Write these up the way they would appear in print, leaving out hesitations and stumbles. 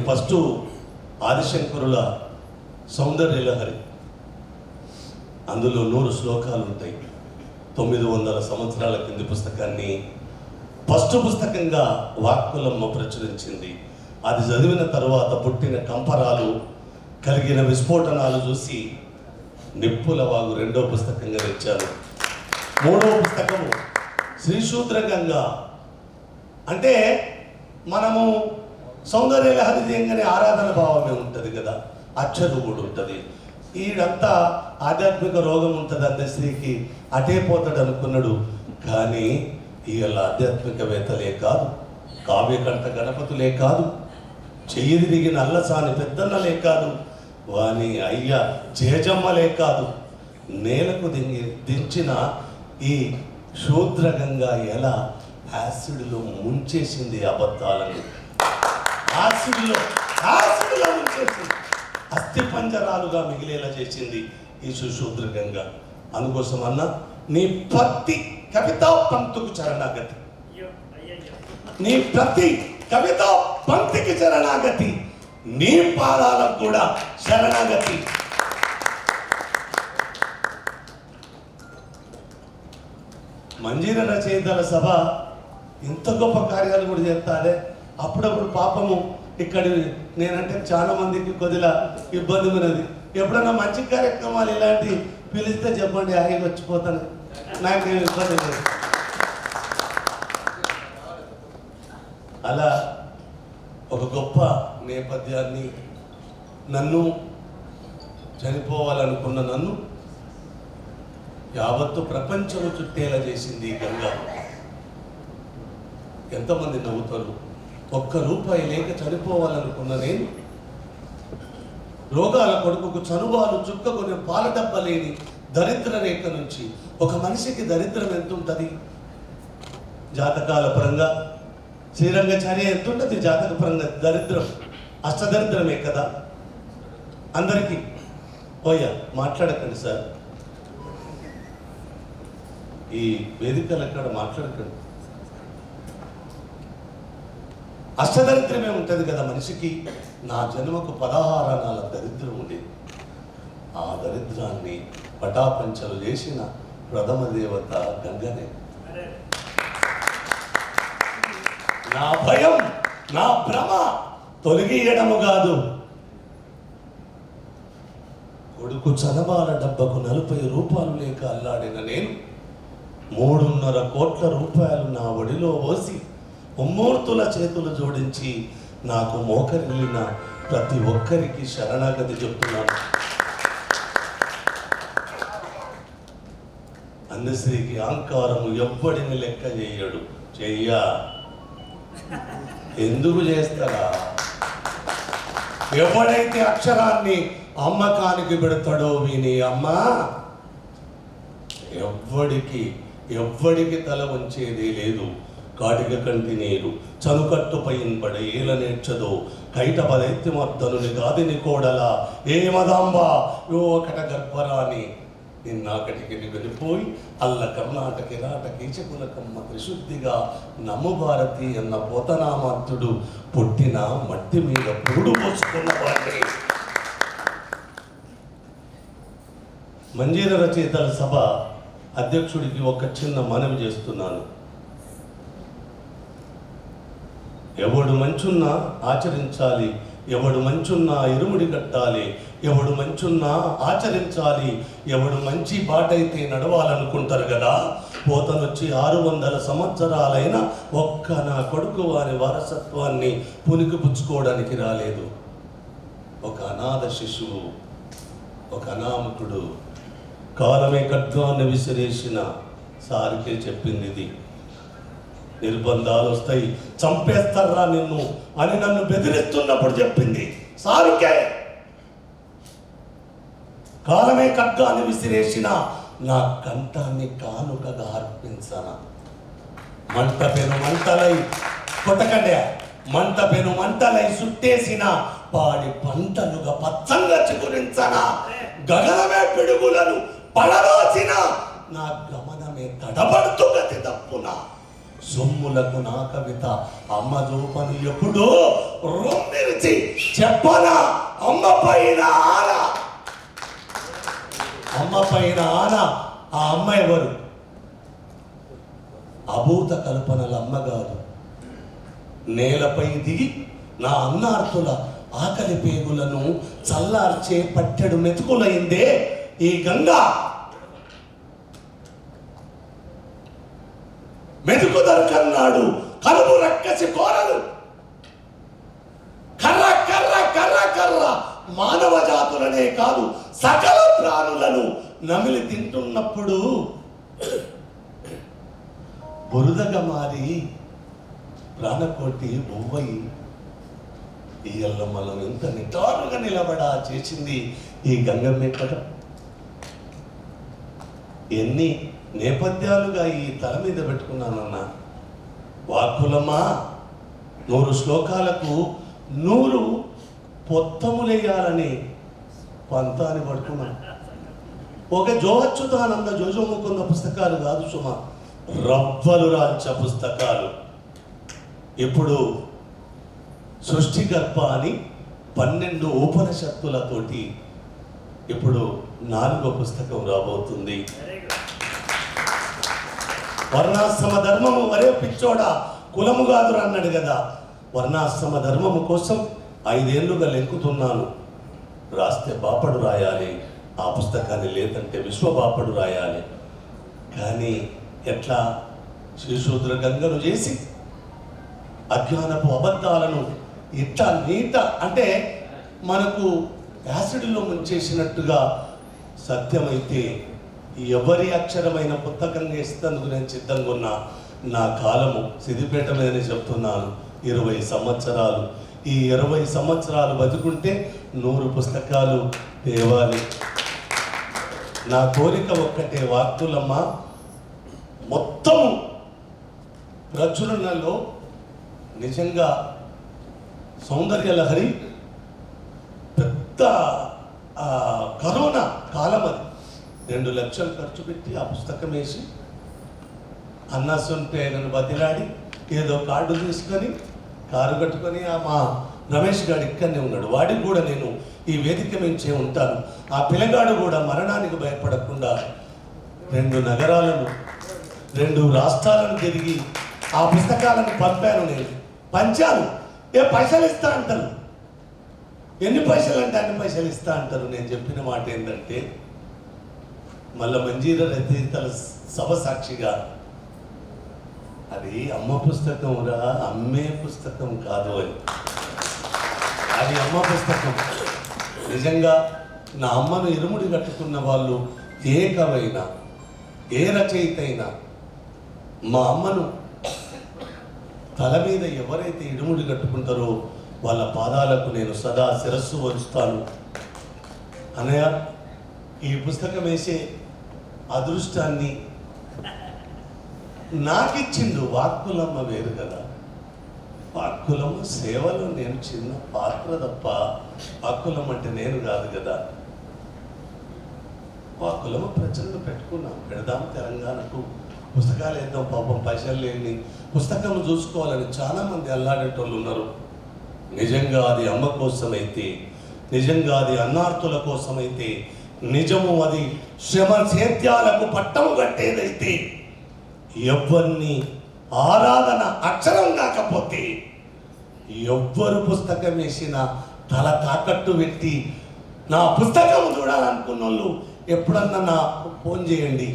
First ఆదిశంకరుల సౌందర్యలహరి, అందులో 100 శ్లోకాలు ఉంటాయి. 900 సంవత్సరాల కింది పుస్తకాన్ని ఫస్ట్ పుస్తకంగా వాక్కులమ్మ ప్రచురించింది. అది చదివిన తర్వాత పుట్టిన కంపరాలు, కలిగిన విస్ఫోటనాలు చూసి నిప్పుల వాగు 2వ పుస్తకంగా తెచ్చారు. 3వ పుస్తకము శ్రీశూద్రగంగా. అంటే మనము సౌందర్యలహరి తీయంగానే ఆరాధన భావమే ఉంటుంది కదా, అచ్చరు కూడా ఉంటుంది. ఈడంతా ఆధ్యాత్మిక రోగం ఉంటుంది అందశ్రీకి, అటే పోతాడు అనుకున్నాడు. కానీ వీళ్ళ ఆధ్యాత్మికవేత్తలే కాదు, కావ్యకంఠ గణపతులే కాదు, చెయ్యి దిగిన అల్లసాని పెద్దన్నలే కాదు, వాని అయ్య జేజమ్మలే కాదు, నేలకు దించిన ఈ శూద్రగంగా ఎలా యాసిడ్లో ముంచేసింది అబద్ధాలను, యాసిడ్లో ముంచేసింది, అస్థి పంజరాలుగా మిగిలేలా చేసింది ఈ సుశూద్రగంగా. అందుకోసం అన్న నీ ప్రతి కవితా పంక్తుకు శరణాగతి, నీ ప్రతి కవితా పంక్తికి శరణాగతి, నీ పాదాలకు కూడా శరణాగతి. మంజీర రచయితల సభ ఇంత గొప్ప కార్యాలు కూడా చేస్తారే. అప్పుడప్పుడు పాపము ఇక్కడ నేనంటే చాలా మందికి కొద్దిగా ఇబ్బంది ఉన్నది. ఎప్పుడన్నా మంచి కార్యక్రమాలు ఇలాంటి పిలిస్తే చెప్పండి, హాయిగా వచ్చిపోతాను, నాకేం ఇబ్బంది లేదు. అలా ఒక గొప్ప నేపథ్యాన్ని, నన్ను చనిపోవాలనుకున్న నన్ను యావత్తు ప్రపంచము చుట్టేలా చేసింది ఈ గంగా. ఎంతమంది నవ్వుతారు. ₹1 లేక చనిపోవాలనుకున్న నేను, రోగాల కొడుకుకు చనుబాలు చుక్కకొని పాల డబ్బ లేని దరిద్ర రేఖ నుంచి ఒక మనిషికి దరిద్రం ఎంత ఉంటుంది జాతకాల పరంగా, శ్రీరంగచార్య ఎంత ఉంటుంది జాతక పరంగా దరిద్రం, అష్టదరిద్రమే కదా అందరికీ. ఓయ్యా మాట్లాడకండి సార్, ఈ వేదికలు ఎక్కడ మాట్లాడకండి. అష్టదరిద్రమే ఉంటుంది కదా మనిషికి. నా జన్మకు 16 అనాల దరిద్రం ఉండేది. ఆ దరిద్రాన్ని పటాపంచలు చేసిన ప్రథమ దేవత గంగనే. నా భయం, నా భ్రమ తొలగియడము కాదు, కొడుకు చనబాల డబ్బకు ₹40 లేక అల్లాడిన నేను ₹3.5 కోట్ల నా ఒడిలో పోసి ముమ్మూర్తుల చేతులు జోడించి నాకు మోకరిల్లిన ప్రతి ఒక్కరికి శరణాగతి చెప్తున్నాను. అందశ్రీకి అహంకారము ఎవ్వడిని లెక్క చేయడు. చెయ్యా ఎందుకు చేస్తారా? ఎవడైతే అక్షరాన్ని అమ్మకానికి పెడతాడో విని అమ్మ ఎవ్వడికి తల వంచేది లేదు. కాటిక కంటి నీరు చనుకట్టు పైన్పడ ఏల నేర్చదో కైట పదైత్యమర్ధనుని గాదిని కోడల ఏ మదాంబా యో ఒకట గర్భరాని నిన్నాకటికి నిగలిపోయి అల్ల కర్ణాటకి రాటకి చకులకమ్మ త్రిశుద్ధిగా నమ్ము భారతి అన్న పోతనామాత్రుడు పుట్టిన మట్టి మీద పురుడు పోసుకున్న వాడిని. మంజీర రచయితల సభ అధ్యక్షుడికి ఒక చిన్న మనవి చేస్తున్నాను. ఎవడు మంచున్నా ఆచరించాలి, ఎవడు మంచున్నా ఇరుముడి కట్టాలి, ఎవడు మంచున్నా ఆచరించాలి, ఎవడు మంచి బాటైతే నడవాలనుకుంటారు కదా. పోతనొచ్చి 600 సంవత్సరాలైనా ఒక్క నా కొడుకు వారి వారసత్వాన్ని పునికి పుచ్చుకోవడానికి రాలేదు. ఒక అనాథ శిశువు, ఒక అనామకుడు కాలమే ఖడ్గాన్ని విసిరేసిన సారికే చెప్పింది ఇది. నిర్బంధాలు వస్తాయి, చంపేస్తారా నిన్ను అని నన్ను బెదిరిస్తున్నప్పుడు చెప్పింది సారుకే. కాలమే ఖడ్గాన్ని విసిరేసిన నా కంఠాన్ని కానుకగా అర్పించన. మంట పెను మంటలై కొట్టకండే, మంట పెను మంటలై సుట్టేసిన పాడి పంటలుగా పచ్చంగా చిగురించన. గగనమే పిడుగులను పడరాసిన నా గమనమే తడబడుతూ గతి తప్పున. సొమ్ములకు నా కవిత అమ్మ జోపను ఎప్పుడో రొమ్మిరిచి చెప్పనా అమ్మ పైన ఆన. అమ్మ పైన ఆన. ఆ అమ్మ ఎవరు? అభూత కల్పనల అమ్మగారు. నేలపై దిగి నా అన్నార్తుల ఆకలి పేగులను చల్లార్చే పట్టెడు మెతుకులైందే ఈ గంగా. మెతుకు దొరకన్నాడు కలుపు రక్కసి కోరలు. కర్ర కర్ర కర్ర కర్ర మానవ జాతులనే కాదు సకల ప్రాణులను నమిలి తింటున్నప్పుడు బురదగా మారి ప్రాణకోటి బొవ్వయి ఈ ఎల్లమ్మలం ఎంత నిటారుగా నిలబడా చేసింది ఈ గంగమ్మే కదా. ఎన్ని నేపథ్యాలుగా ఈ తల మీద పెట్టుకున్నానన్నా. వాక్కులమ్మా 100 శ్లోకాలకు 100 పొత్తములేయాలని పంతాన్ని పడుకున్నాను. ఒక జోహచ్యుతానంద జోజోముకుంద పుస్తకాలు కాదు సుమ, రవ్వలు రాల్చ పుస్తకాలు. ఇప్పుడు సృష్టిగర్భ అని 12 ఉపనిషత్తులతోటి ఇప్పుడు 4వ పుస్తకం రాబోతుంది. వర్ణాశ్రమ ధర్మము వరే పిచ్చోడా కులము కాదురా అన్నాడు కదా. వర్ణాశ్రమ ధర్మము కోసం 5 ఏళ్లుగా లెంకుతున్నాను. రాస్తే బాపడు రాయాలి ఆ పుస్తకాన్ని, లేదంటే విశ్వ బాపడు రాయాలి. కానీ ఎట్లా శ్రీశూద్ర గంగను చేసి అజ్ఞానపు అబద్ధాలను ఇట్లా నీట అంటే మనకు యాసిడ్లో ముంచేసినట్టుగా సత్యమైతే ఎవరి అక్షరమైన పుస్తకంగా ఇస్తేందుకు నేను సిద్ధంగా ఉన్నా. నా కాలము సిద్దిపేట మీదనే చెప్తున్నాను 20 సంవత్సరాలు. ఈ 20 సంవత్సరాలు బతుకుంటే 100 పుస్తకాలు తేవాలి. నా కోరిక ఒక్కటే వార్తులమ్మ, మొత్తం ప్రచురణలో నిజంగా సౌందర్య లహరి పెద్ద కరోనా కాలం అది. 2 లక్షలు ఖర్చు పెట్టి ఆ పుస్తకం వేసి అన్నాసంటే నన్ను బతిలాడి ఏదో కార్డు తీసుకొని కారు కట్టుకొని మా రమేష్ గారు ఇక్కడనే ఉన్నాడు. వాడికి కూడా నేను ఈ వేదిక మించే ఉంటాను. ఆ పిల్లగాడు కూడా మరణానికి భయపడకుండా 2 నగరాలను 2 రాష్ట్రాలను తిరిగి ఆ పుస్తకాలను పంపాను. నేను పంచాను. పైసలు ఇస్తా అంటారు. ఎన్ని పైసలు అంటే అన్ని పైసలు ఇస్తా అంటారు. నేను చెప్పిన మాట ఏంటంటే మళ్ళా మంజీర రచయితల సభ సాక్షిగా అది అమ్మ పుస్తకం రా, అమ్మే పుస్తకం కాదు అని. అది అమ్మ పుస్తకం. నిజంగా నా అమ్మను ఇరుముడి కట్టుకున్న వాళ్ళు ఏ కవైనా ఏ రచయిత అయినా మా అమ్మను తల మీద ఎవరైతే ఇరుముడి కట్టుకుంటారో వాళ్ళ పాదాలకు నేను సదా శిరస్సు వంచుతాను. అన్నయ్య ఈ పుస్తకం వేసే అదృష్టాన్ని నాకిచ్చిండు. వాక్కులమ్మ వేరు కదా. వాక్కులమ్మ సేవలో నేను చిన్న పాత్ర తప్ప వాక్కులమ్మ అంటే నేను కాదు కదా. వాక్కులమ్మ ప్రజలను పెట్టుకున్నాం, పెడదాం తెలంగాణకు పుస్తకాలు వేద్దాం. పాపం పైసలు లేని పుస్తకం చూసుకోవాలని చాలామంది అల్లాడేటోళ్ళు ఉన్నారు. నిజంగా అది అమ్మ కోసమైతే, నిజంగా అది అన్నార్తుల కోసమైతే, నిజము అది శ్రమ సేద్యాలకు పట్టము కట్టేదైతే, ఎవరిని ఆరాధన అక్షరం కాకపోతే ఎవ్వరు పుస్తకం వేసిన తల తాకట్టు పెట్టి నా పుస్తకం చూడాలనుకున్న వాళ్ళు ఎప్పుడన్నా నా ఫోన్ చేయండి.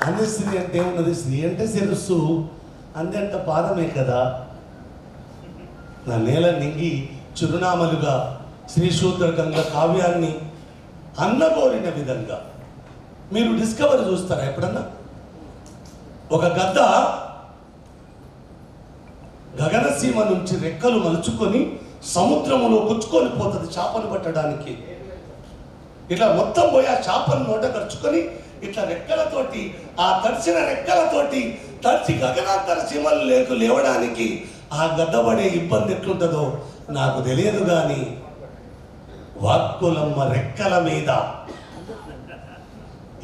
అన్ని స్త్రీ అంటే ఉన్నది. స్త్రీ అంటే శిరస్సు, అంది అంటే పాదమే కదా. నా నేల నింగి చిరునామలుగా శ్రీశూద్ర గంగ కావ్యాన్ని అన్నగోరిన విధంగా మీరు డిస్కవరీ చూస్తారా ఎప్పుడన్నా? ఒక గద్ద గగనసీమ నుంచి రెక్కలు మలుచుకొని సముద్రములో గుచ్చుకొని పోతుంది చేపలు పట్టడానికి. ఇట్లా మొత్తం పోయి ఆ చేపను నోట ఖర్చుకొని ఇట్లా రెక్కలతోటి, ఆ తడిసిన రెక్కలతోటి తడిచి గగనాంతర సీమలు లేవడానికి ఆ గడ్డపడే ఇబ్బంది ఎట్లుంటుందో నాకు తెలియదు. కానీ వాక్కులమ్మ రెక్కల మీద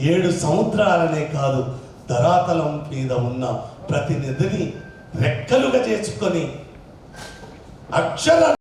7 సముద్రాలనే కాదు, ధరాతలం మీద ఉన్న ప్రతి నదిని రెక్కలుగా చేసుకొని అక్షర